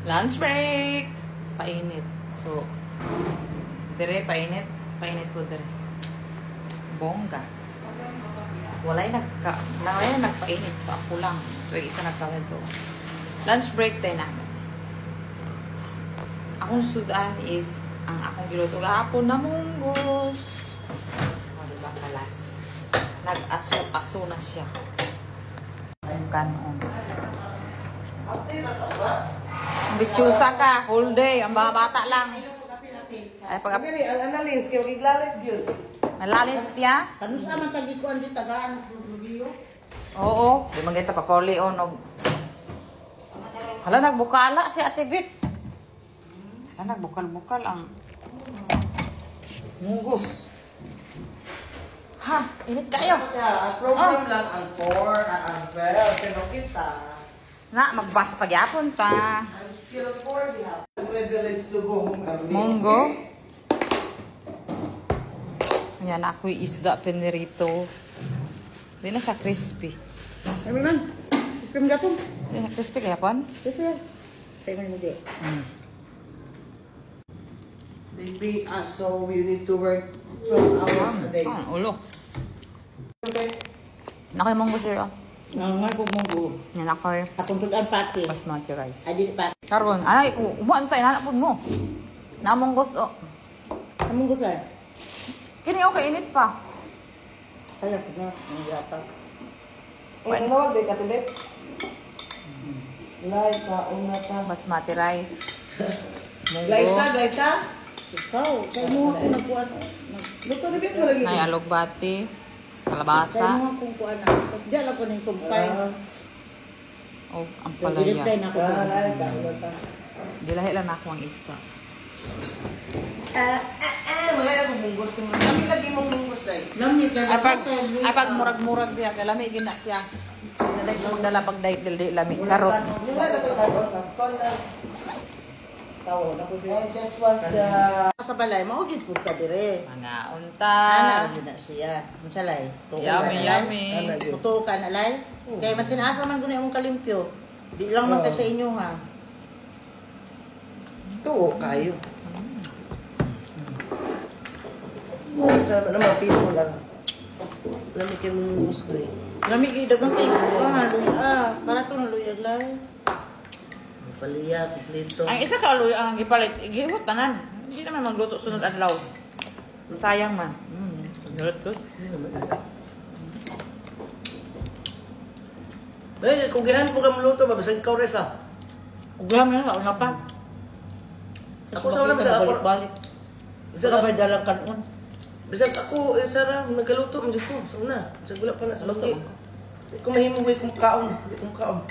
Lunch break! Painit. So, dire, painit. Painit po dire. Bongga. Walay nagpainit. So, ako lang. So, isa nagkawin to. Lunch break tayo namin. Akong sudan is ang akong giluto kahapon na munggos. O, diba, kalas. Nag-aso na siya. Ang kanon. Bisyusa ka, whole day. Ang mga bata lang. Ay, pag ang analis, kaya magiglalis yun. malalis siya. Ano sa naman tagikuan di tagaan? Oo. Di man kita papuli o nog. Hala, nagbukala si Ate Bit. Hala, nagbukal-bukal ang munggos. Ha, init kayo. Ang program lang ang 4, ang 12, pero kita. Na, magbas pagyapon ta. Until 4, diha. Privilege to go home early. Munggo. Yan, ako'y isda pinirito. Hindi na siya crispy. Ano man? Ikim gapon. Crispy kaya pon? Sige. Tayo mo di. They pay us, so you need to work 12 hours a day. Ulo. Okay. Nakoy munggo sa'yo. Nga kung munggo. Yan ako'y Akong tugan pati. basmati rice. Adi pati. Karon, ay, umuantay na po mo. Namunggos, oh. Munggo ka? Kini okay, init pa. Kaya ko na. Ang yata. Ano wag day ka tibet? Like ka, una ka. Basmati rice. Munggo. Glaysa? Ikaw, kaya mo ako nagkuhan. Luto na bit mo lagi. Nay alugbati. Kaya Kalabasa. mo akong kuhan na. Diyan ako ng sumpay. O, ang palaya. Like ka, una ka. Gilahi lang ako ang isda. Mga yung munggos ko. Kami lagi mong munggos dahil. Lamig ka. Ay pag murag-murag diya, kalami gina siya. Dinaday ko magdala pag dahil di lami. Charot. I just want the... Sa balay, maugid po ka dire. Mga unta. Ano na siya? Masalay. Yummy. Tuto ka na lay. Kaya mas kinaasa man ko na yung kalimpyo. Di lang man ka sa inyo ha. Tuo kayo. Sa naman people lang. Lamig kayo mong gusto eh. Lamig kayo dagang kayo. Para ito naluyag lang. Paliya, kuplito. Ang isa ka ang gipalit, gihot tanan. Hindi naman magluto sunod adlaw. Sayang man. Good. Eh, kung gihan po ka maluto, babasag ikaw res ah. Uglam na, kauna pa. Ako sa wala sa ako. Balik. Bisa ka ba dalang kanon? Bisag ako, sana nagaluto mo ko. So na, bisag wala pa na sa lagi. Kung mahimong kung kaon, di kong kaon.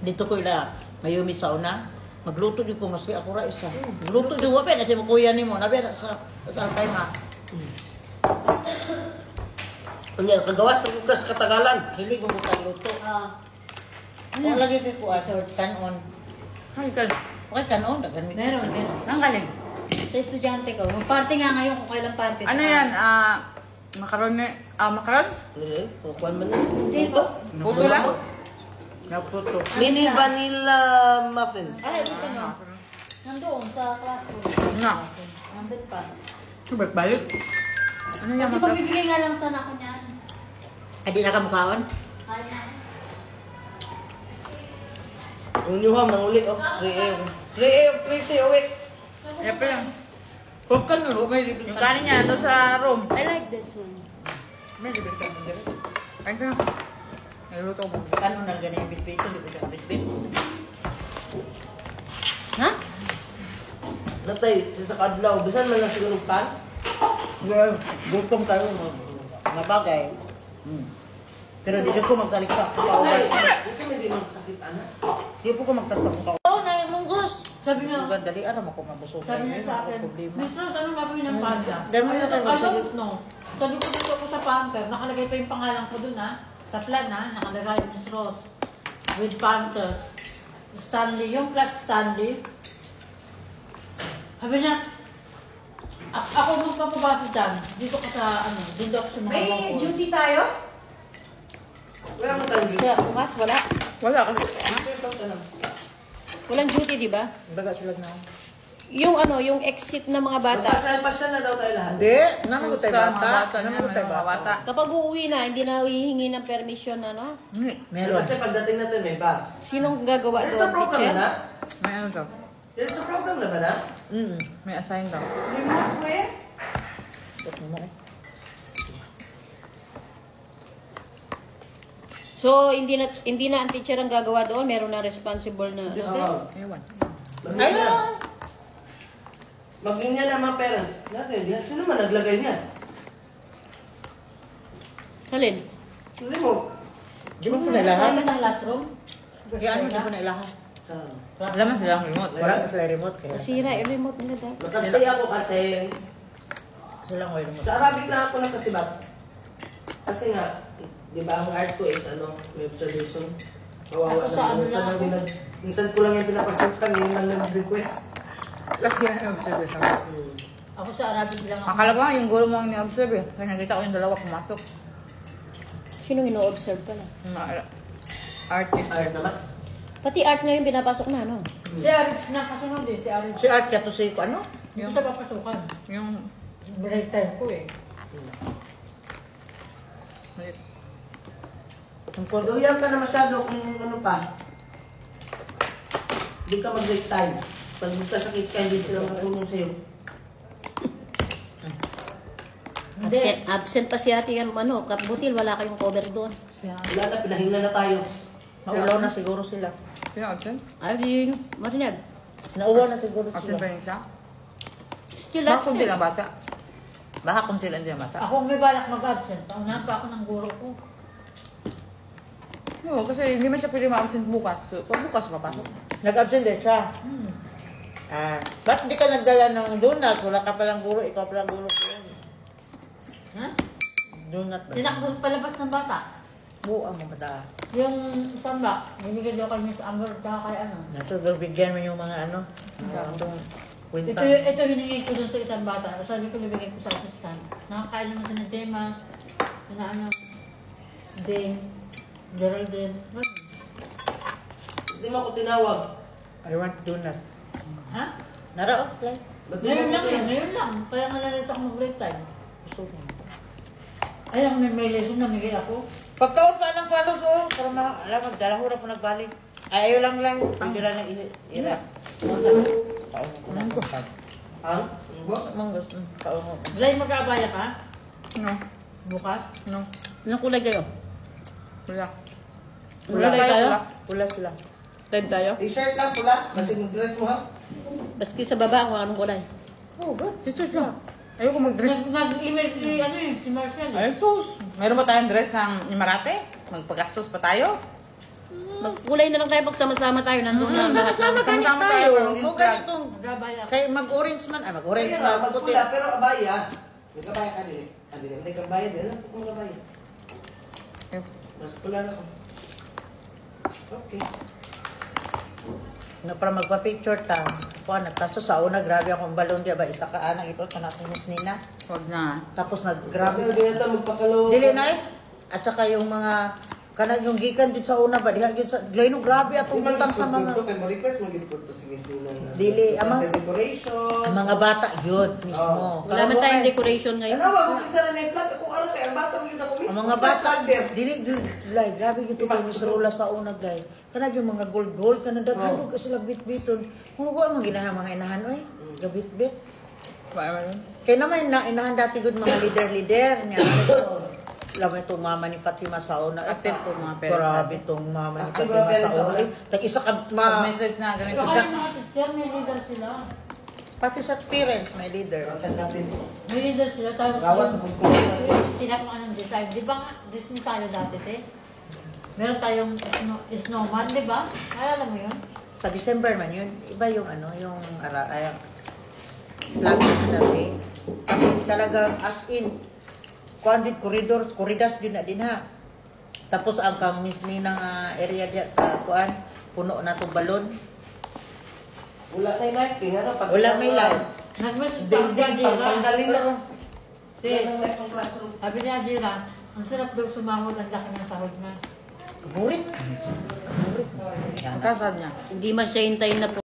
Dito ko ila, mayumi sa una. Magluto di ko maski ako ra isa. Magluto di wape na si mo kuya nimo, nabi na sa time ha. Unya kagawas sa bukas katagalan. Hindi ko luto. Ano lagi ko kanon. Ay, kan. Okay kanon, dagan mi. Meron. Ang galing. Sa estudyante ko. Mag-party nga ngayon kung kailang party. Ano yan? Makaron ni... makaron? Dili, kuan man. Hindi po. Puto lang? Puto. Mini vanilla muffins. Ay, ito na. Nandoon sa classroom. Na. Nandun pa. Balik. Ano yan? Kasi magbibigay nga lang sana ako niyan. Ay, di na ka mukhaon? Kaya na. Unyuhang manguli, oh. 3 week. Yan pa lang. Huwag ka nulo. Yung kanin niya nandun sa room. I like this one. May libre ka mo dyan. Kain ka na. Nagluto ko. Kanon na ganyan yung bitbit, hindi ko siya bitbit. Ha? Natay, sa kadlaw, bisan man lang siguro pan? Gutom tayo, mga bagay. Pero di ko magtaliksak. Kasi hindi magsakit, anak. Di po ko magtatakot. Oo, na yung munggos. Sabi niya, Dali, aram ako mabusog. sabi niya sa akin, Miss Rose, anong gagawin ng panda? Dahil mo na tayo I magsagit. don't know. Sabi ko dito ko sa Panther, nakalagay pa yung pangalan ko dun ha. Sa plan ha, nakalagay Miss Rose. With Panther. Stanley, yung flat Stanley. Sabi niya, ako magpapabasa dyan. Dito ko sa, dito ako sa mga May bangko. duty tayo? Wala mo tayo. Siya, bukas, wala. Wala kasi. Walang duty, di ba? Baga sila na. Yung ano, yung exit ng mga bata. Magpasal na daw tayo lahat. Hindi. Naman ko tayo Sa mga bata. bata niya, Naman ko tayo mga bata. Kapag uuwi na, hindi na hihingi ng permission, ano? Meron. Kasi pagdating natin may bus. Sinong gagawa Yan sa doon? program Teacher? na? May ano daw? Yan sa program na ba na? May assign daw. Remote where? So, hindi na ang teacher ang gagawa doon, meron na responsible na. Oo. Ewan. Ayun! Maging niya na mga parents. Natin, sino man naglagay niya? Halin? Sino mo? Di mo na lahat? Sa classroom? Kaya ano, di ko na ilahan. Alam mo silang remote. Wala pa sila remote. Kaya. Masira, yung remote nila dahil. Nakastay ako kasi sila ko remote. Sa Arabic lang ako nakasibat. Kasi nga, di ba ang art ko is ano, may observation. Kawawa Ako sa ano na. lang Minsan ko lang yung pinapasukan, yun lang nag-request. Kasi yung observation. Ako sa Arabic lang ako. Akala ko nga yung guro mo ang ni-observe eh. Kaya nakita ko yung dalawa pumasok. Sinong ino-observe pala? Yung mga artist. Art naman. Pati art ngayon pinapasok na, no? Si Arich na kasunod eh, si Arich. Si Art ka to si ano? Yung sa papasukan. Yung... Break time ko eh. Kung uyan ka na masyado kung ano pa, hindi ka mag-break time. Pag magkasakit ka, hindi sila makatulong sa'yo. Hindi. Absent pa si ate yan, ano, Kapbutil, wala kayong cover doon. Wala na, pinahingla na tayo. Maulaw na siguro sila. Sino absent? Ay, Marinad. Nauwa na siguro Absent pa sila. rin siya? Still Baka kung absent. sila bata. Baka kung sila hindi bata. Ako may balak mag-absent. Paunahan pa ako ng guro ko. Oo, kasi hindi man siya pwede ma-absent bukas. So, pag bukas papasok. Nag-absent din siya. Ba't di ka nagdala ng donut? Wala ka palang guro, ikaw palang guro ko yun. Ha? Donut ba? Tinakbo palabas ng bata. Buang mo ba? Yung isang box, bibigay daw kay Miss Amber daw kay ano. Nato, bigyan mo yung mga ano. Kwenta. Ito hiningi ko dun sa isang bata. Sabi ko bibigay ko sa assistant. Nakakain naman sa ng Dema. Na ano. Dame. Geraldine. Hindi mo ako tinawag. I want donut. Ha? Nara, fly. Ngayon lang eh. Ngayon lang. Kaya malalito ako mag-break time. Gusto ko. Ay, ako may lesson na migay ako. Pagkaon pa lang palo ko. Para alam, magdalahura po nagbalik. Ay, ayaw lang. Hindi lang na ira. Kaon mo. Manggo. Ang? Manggo. Kaon mo. Blay, mag-aabaya ka? No. Bukas? No. Anong kulay kayo? Wala. Wala tayo? Pula sila. Red tayo? T-shirt lang pula. Kasi mag-dress mo ha. Baski sa baba kung anong kulay. Oh, good. Teacher siya. Ayoko mag-dress. Nag-email si, ano eh, si Marcel eh. Ay, sus. Meron ba tayong dress ng Imarate? Magpagastos pa tayo? Magkulay na lang tayo pag sama-sama tayo. Nandun na. Sama-sama Sama-sama tayo. tayo. Kung ganitong. Mag-aabaya ka. Kaya mag-orange man. Mag-orange Kaya man. nga, magpula, pero abaya. Nagkabaya ka din. Hindi ka bayad din. Alam ko kung magkabaya. Mas pula na ako. Okay. Na para magpa-picture ta. Kuha na. Kaso sa una, grabe akong balon diya ba? Isa ka anang ito. Kanatong Miss Nina. Huwag na. Tapos Grabe, nag-grabe. hindi na ito magpakalo. Dili na eh. At saka yung mga kanang yung gikan dito sa una ba diha gyud sa Gleno grabe atong matang sa mga Kay mo request, mag-input to si Miss Nina. Dili, amang- decoration. ang mga bata gyud mismo. Wala man tayong decoration ngayon. Ano, wag mo kinsa na na-flag. Kung ano kaya, ang bata mo yun ako mismo. Ang mga bata dili lay grabe gyud kay Miss Rola sa una gay. Kana yung mga gold kana daghan ka sila bit-biton. Kung ko ang ginaha mga inahan oy. Gabit-bit. Ba yun? Kay naman na inahan dati gud mga leader niya. Lama itong mama ni Fatima sa una. Active po mga parents Grabe natin. itong mama ni Active Fatima mga parents sa sa una. una. Tag-isa ka Message na ganito. Baka yung mga teacher, may leader sila. pati sa parents may leader. Tanggapin. May leader sila. Tapos Gawat yung- mo kung sila kung anong design. Di ba nga, Disney tayo dati, te? Meron tayong snowman, di ba? Alala mo yun? Sa December man yun. Iba yung ano, yung flag natin. Kasi talaga as in, kuandit corridor, corridas yun na din ha. Tapos ang kamis ni ng area diya, kuan, puno na itong balon. wala na yung life. Ano, pag Wala may live. Nag-message sa Dingding, Ajira. pagtanggalin na. Te, Wala nang life ng classroom. sabi ni Ajira, ang sarap daw sumahod, ang laki ng sahod na. Kaburit. Kaburit. Magkasal niya. Hindi man siya hintayin na po.